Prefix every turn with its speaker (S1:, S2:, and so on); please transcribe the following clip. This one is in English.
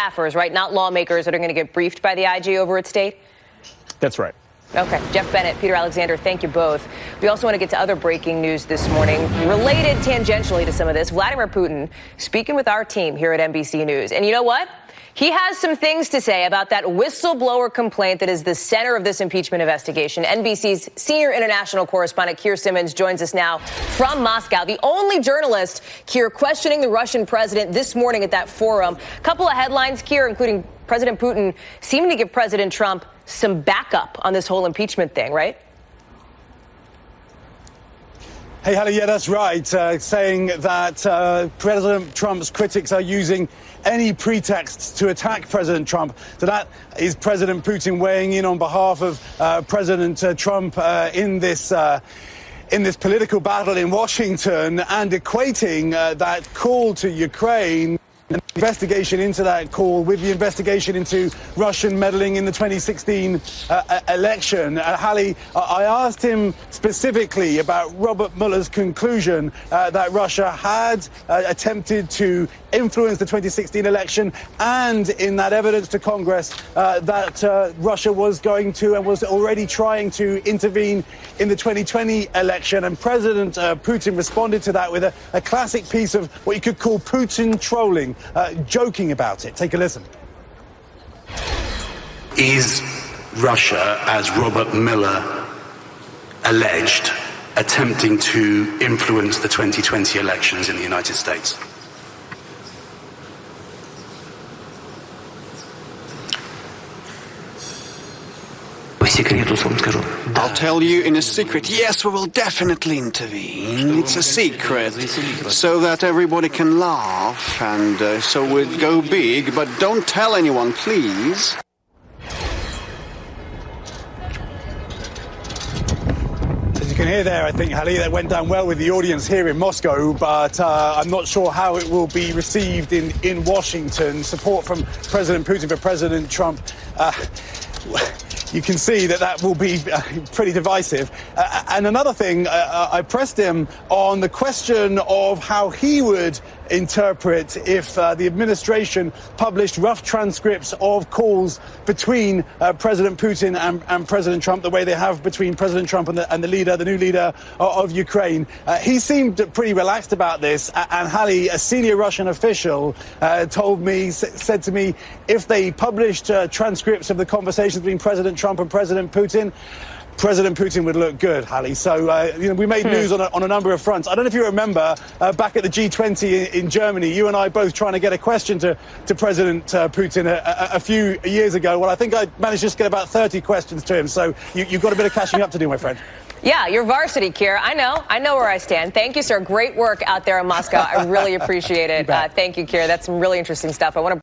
S1: staffers, right? Not lawmakers that are going to get briefed by the IG over at state?
S2: That's right.
S1: Okay. Jeff Bennett, Peter Alexander, thank you both. We also want to get to other breaking news this morning related tangentially to some of this. Vladimir Putin speaking with our team here at NBC News. And you know what? He has some things to say about that whistleblower complaint that is the center of this impeachment investigation. NBC's senior international correspondent, Keir Simmons, joins us now from Moscow. The only journalist, Keir, questioning the Russian president this morning at that forum. A couple of headlines, Keir, including President Putin seeming to give President Trump some backup on this whole impeachment thing, right?
S3: Hey, Hallie, yeah, that's right. Saying that President Trump's critics are using any pretext to attack President Trump. So that is President Putin weighing in on behalf of President Trump in this political battle in Washington and equating that call to Ukraine, an investigation into that call with the investigation into Russian meddling in the 2016 election. Hallie, I asked him specifically about Robert Mueller's conclusion that Russia had attempted to influence the 2016 election, and in that evidence to Congress that Russia was going to and was already trying to intervene in the 2020 election. And President Putin responded to that with a classic piece of what you could call Putin trolling, joking about it. Take a listen.
S4: Is Russia, as Robert Mueller alleged, attempting to influence the 2020 elections in the United States?
S5: I'll tell you in a secret. Yes, we will definitely intervene. It's a secret, so that everybody can laugh, and so we'll go big. But don't tell anyone, please.
S3: As you can hear there, I think, Hallie, that went down well with the audience here in Moscow, but I'm not sure how it will be received in Washington. Support from President Putin for President Trump. You can see that will be pretty divisive. And another thing, I pressed him on the question of how he would interpret if the administration published rough transcripts of calls between President Putin and President Trump, the way they have between President Trump and the new leader of Ukraine. He seemed pretty relaxed about this. And Hallie, a senior Russian official, said to me, if they published transcripts of the conversations between President Trump and President Putin would look good, Hallie. So, we made news on a number of fronts. I don't know if you remember back at the G20 in Germany, you and I both trying to get a question to President Putin a few years ago. Well, I think I managed to just get about 30 questions to him. So you've got a bit of catching up to do, my friend.
S1: Yeah, you're varsity, Keir. I know where I stand. Thank you, sir. Great work out there in Moscow. I really appreciate it. Thank you, Keir. That's some really interesting stuff. I want to